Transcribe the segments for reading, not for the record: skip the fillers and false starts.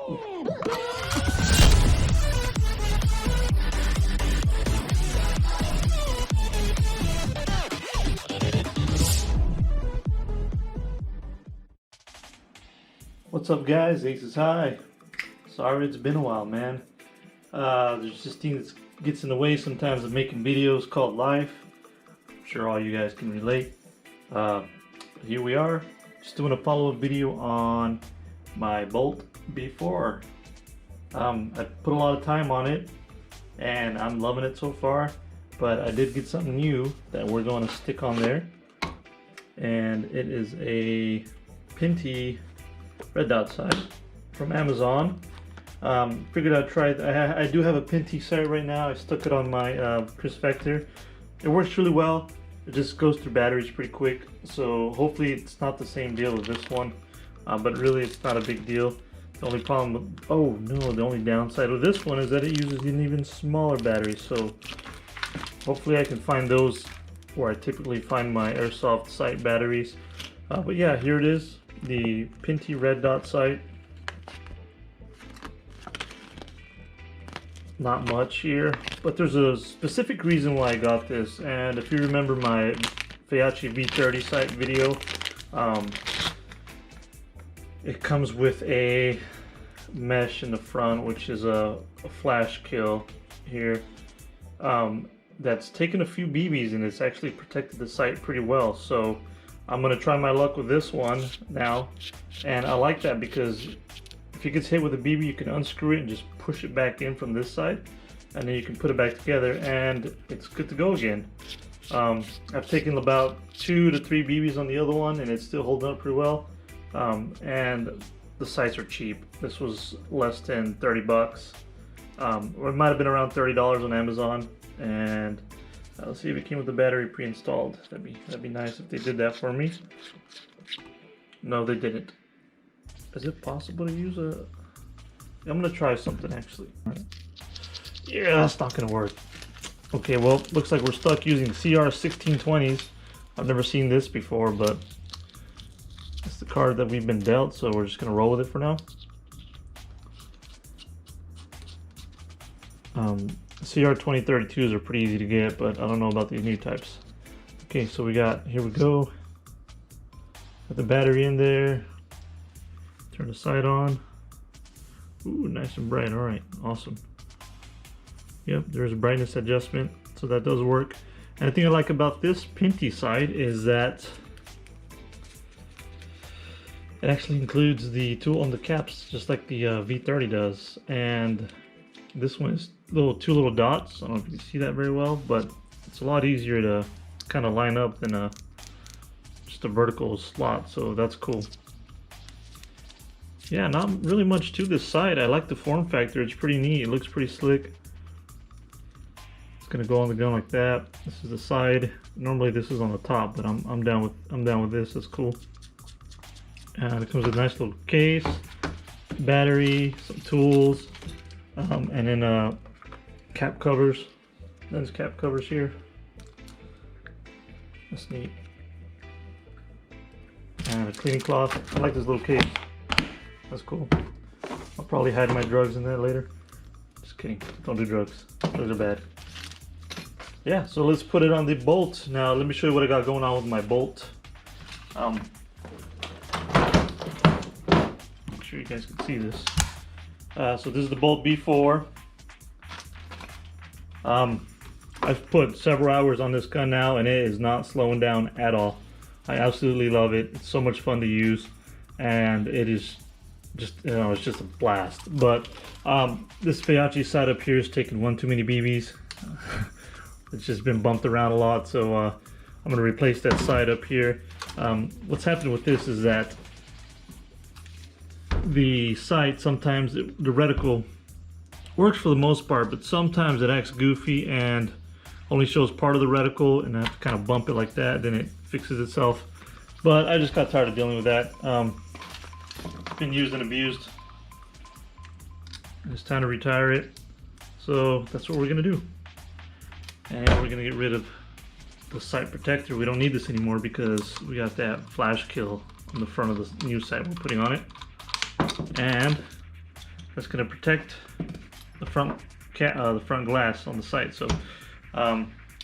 What's up guys, Aces High. Sorry it's been a while, man. There's just things that gets in the way sometimes of making videos called life. I'm sure all you guys can relate. Here we are, just doing a follow-up video on my Bolt B4. I put a lot of time on it and I'm loving it so far, but I did get something new that we're going to stick on there, and it is a Pinty red dot sight from Amazon. Figured I'd try it. I do have a Pinty sight right now. I stuck it on my Chris Vector. It works really well. It just goes through batteries pretty quick, so hopefully it's not the same deal as this one, but really it's not a big deal. The only problem, the only downside of this one is that it uses an even smaller battery, so hopefully I can find those where I typically find my airsoft sight batteries. But yeah, here it is, the Pinty red dot sight. Not much here, but there's a specific reason why I got this, and if you remember my Feyachi V30 sight video, it comes with a mesh in the front, which is a flash kill here, that's taken a few BBs and it's actually protected the sight pretty well. So I'm going to try my luck with this one now, and I like that because if it gets hit with a BB, you can unscrew it and just push it back in from this side, and then you can put it back together and it's good to go again. I've taken about 2 to 3 BBs on the other one and it's still holding up pretty well, and the sights are cheap. This was less than 30 bucks, or it might have been around $30 on Amazon, and let's see if it came with the battery pre-installed. That'd be nice if they did that for me. No, they didn't. Is it possible to use a... I'm gonna try something actually. Yeah, that's not gonna work. Okay, well, looks like we're stuck using CR1620s. I've never seen this before, but it's the card that we've been dealt, so we're just gonna roll with it for now. CR2032s are pretty easy to get, but I don't know about these new types. Okay, so here we go. Got the battery in there. Turn the sight on. Ooh, nice and bright. All right, awesome. Yep, there's a brightness adjustment, so that does work. And the thing I like about this Pinty sight is that it actually includes the tool on the caps, just like the V30 does. And this one is two little dots. I don't know if you can see that very well, but it's a lot easier to kind of line up than just a vertical slot, so that's cool. Yeah, not really much to this sight. I like the form factor. It's pretty neat. It looks pretty slick. It's gonna go on the gun like that. This is the side. Normally this is on the top, but I'm down with this. That's cool. And it comes with a nice little case, battery, some tools, and then cap covers. Lens cap covers here. That's neat. And a cleaning cloth. I like this little case. That's cool. I'll probably hide my drugs in that later. Just kidding. Don't do drugs. Drugs are bad. Yeah, so let's put it on the Bolt. Now let me show you what I got going on with my Bolt. Make sure you guys can see this. So this is the Bolt B4. I've put several hours on this gun now and it is not slowing down at all. I absolutely love it. It's so much fun to use, and it is just, it's just a blast. But this Feyachi sight up here is taking one too many BBs. It's just been bumped around a lot, so I'm going to replace that sight up here. What's happening with this is that the sight, sometimes the reticle works for the most part, but sometimes it acts goofy and only shows part of the reticle, and I have to kind of bump it like that, then it fixes itself. But I just got tired of dealing with that. Been used and abused. It's time to retire it, so that's what we're gonna do. And we're gonna get rid of the sight protector. We don't need this anymore because we got that flash kill on the front of the new sight we're putting on it. And that's going to protect the front glass on the side. So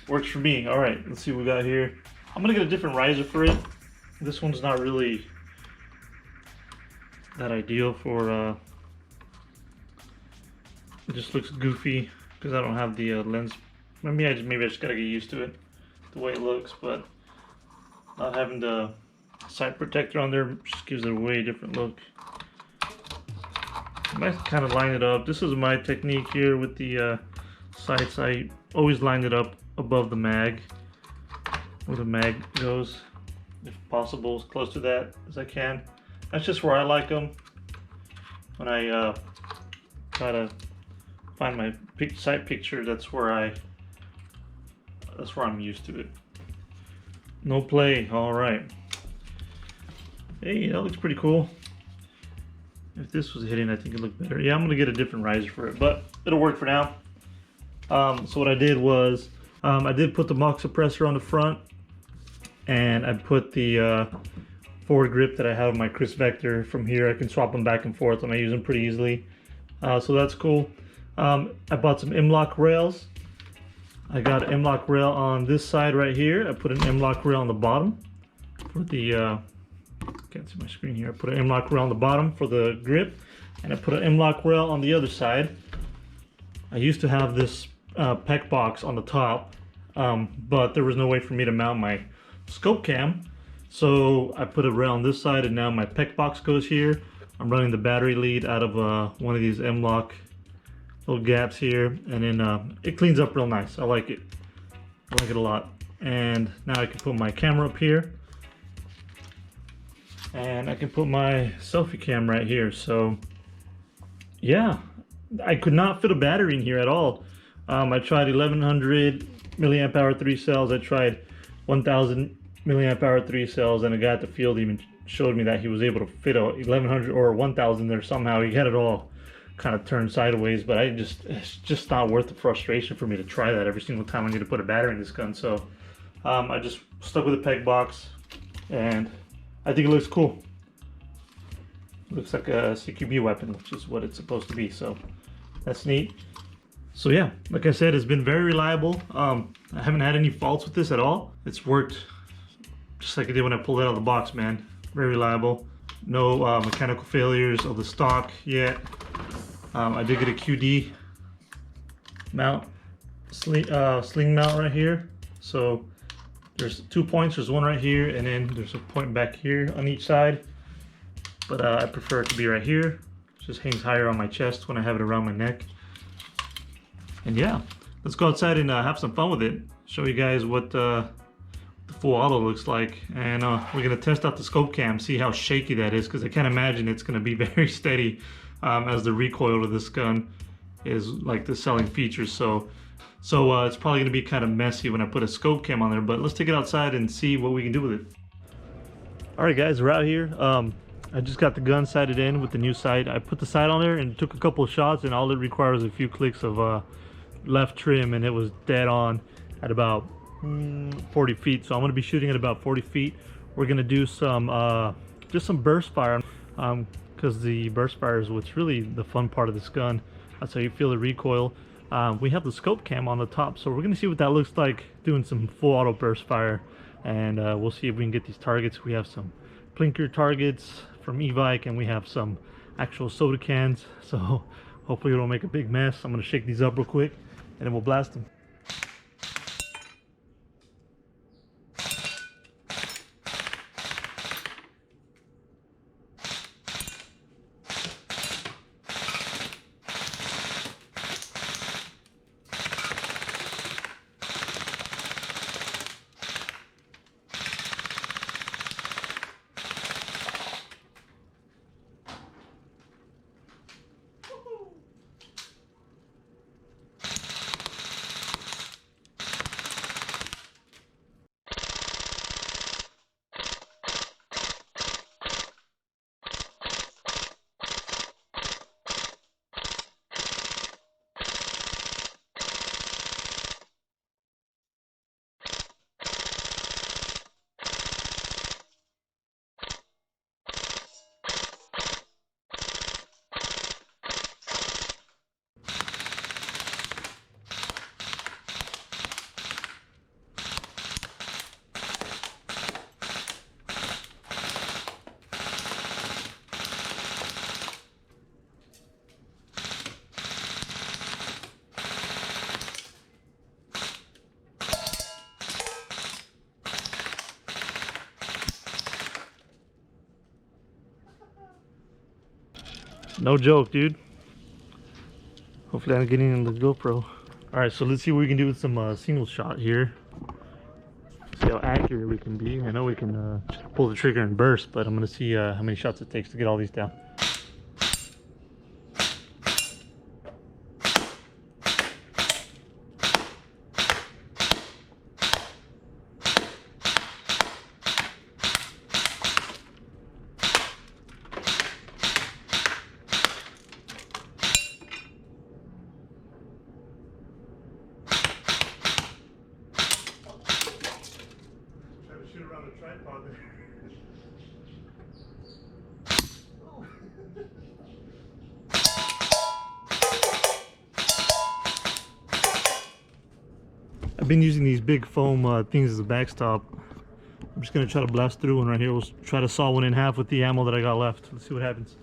works for me. All right, let's see what we got here. I'm gonna get a different riser for it. This one's not really that ideal for it just looks goofy because I don't have the lens. Maybe I just gotta get used to it, the way it looks. But not having the side protector on there just gives it a way different look. I might kind of line it up. This is my technique here with the sights. I always line it up above the mag, where the mag goes, if possible, as close to that as I can. That's just where I like them. When I try to find my sight picture, that's where I'm used to it. No play. All right. Hey, that looks pretty cool. If this was hitting, I think it looked better. Yeah, I'm gonna get a different riser for it, but it'll work for now. So what I did was, I did put the mach suppressor on the front, and I put the forward grip that I have on my Chris Vector. From here I can swap them back and forth and I use them pretty easily. So that's cool. I bought some M-LOK rails. I got an M-LOK rail on this side right here. I put an M-LOK rail on the bottom for the, can't see my screen here. I put an M-LOK rail on the bottom for the grip, and I put an M-LOK rail on the other side. I used to have this PEC box on the top, but there was no way for me to mount my scope cam. So I put a rail on this side, and now my PEC box goes here. I'm running the battery lead out of one of these M-LOK little gaps here, and then it cleans up real nice. I like it. I like it a lot. And now I can put my camera up here, and I can put my selfie cam right here. So yeah, I could not fit a battery in here at all. I tried 1100 milliamp hour 3 cells. I tried 1000 milliamp hour 3 cells, and a guy at the field even showed me that he was able to fit a 1100 or 1000 there somehow. He had it all kind of turned sideways, but it's just not worth the frustration for me to try that every single time I need to put a battery in this gun. So I just stuck with a PEG box, and I think it looks cool. It looks like a CQB weapon, which is what it's supposed to be. So that's neat. So yeah, like I said, it's been very reliable. I haven't had any faults with this at all. It's worked just like it did when I pulled it out of the box, man. Very reliable. No mechanical failures of the stock yet. I did get a QD mount, sling mount right here. So there's 2 points. There's one right here, and then there's a point back here on each side. But I prefer it to be right here. It just hangs higher on my chest when I have it around my neck. And yeah, let's go outside and have some fun with it. Show you guys what the full auto looks like. And we're gonna test out the scope cam, see how shaky that is, because I can't imagine it's gonna be very steady as the recoil of this gun is like the selling features. So it's probably gonna be kind of messy when I put a scope cam on there, but let's take it outside and see what we can do with it. All right guys, we're out here. I just got the gun sighted in with the new sight. I put the sight on there and took a couple of shots, and all it requires is a few clicks of left trim, and it was dead on at about 40 feet. So I'm going to be shooting at about 40 feet. We're going to do some just some burst fire, because the burst fire is what's really the fun part of this gun. That's how you feel the recoil. We have the scope cam on the top, so we're going to see what that looks like doing some full auto burst fire, and we'll see if we can get these targets. We have some Plinker targets from e-bike, and we have some actual soda cans, so hopefully we don't make a big mess. I'm going to shake these up real quick, and then we'll blast them. No joke, dude. Hopefully I'm getting in the GoPro. Alright, so let's see what we can do with some single shot here. See how accurate we can be. I know we can pull the trigger and burst, but I'm going to see how many shots it takes to get all these down. Shoot around the tripod there. I've been using these big foam things as a backstop. I'm just gonna try to blast through one right here. We'll try to saw one in half with the ammo that I got left. Let's see what happens.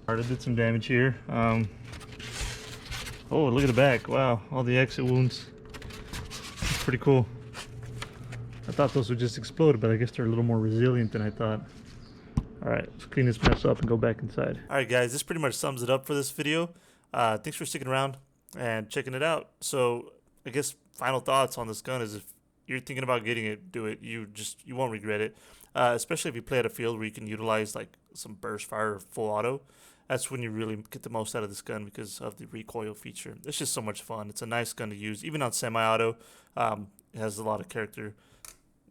I did some damage here. Oh, look at the back. Wow, all the exit wounds. That's pretty cool. I thought those would just explode, but I guess they're a little more resilient than I thought. Alright, let's clean this mess up and go back inside. Alright guys, this pretty much sums it up for this video. Thanks for sticking around and checking it out. So, I guess final thoughts on this gun is if you're thinking about getting it, do it. You won't regret it. Especially if you play at a field where you can utilize like some burst fire or full auto. That's when you really get the most out of this gun because of the recoil feature. It's just so much fun. It's a nice gun to use, even on semi-auto. It has a lot of character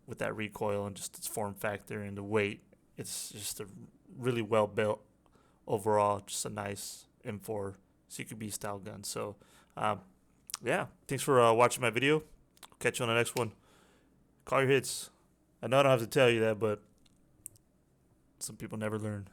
with that recoil and just its form factor and the weight. It's just a really well built overall. Just a nice M4 CQB style gun. So, yeah. Thanks for watching my video. Catch you on the next one. Call your hits. I know I don't have to tell you that, but some people never learn.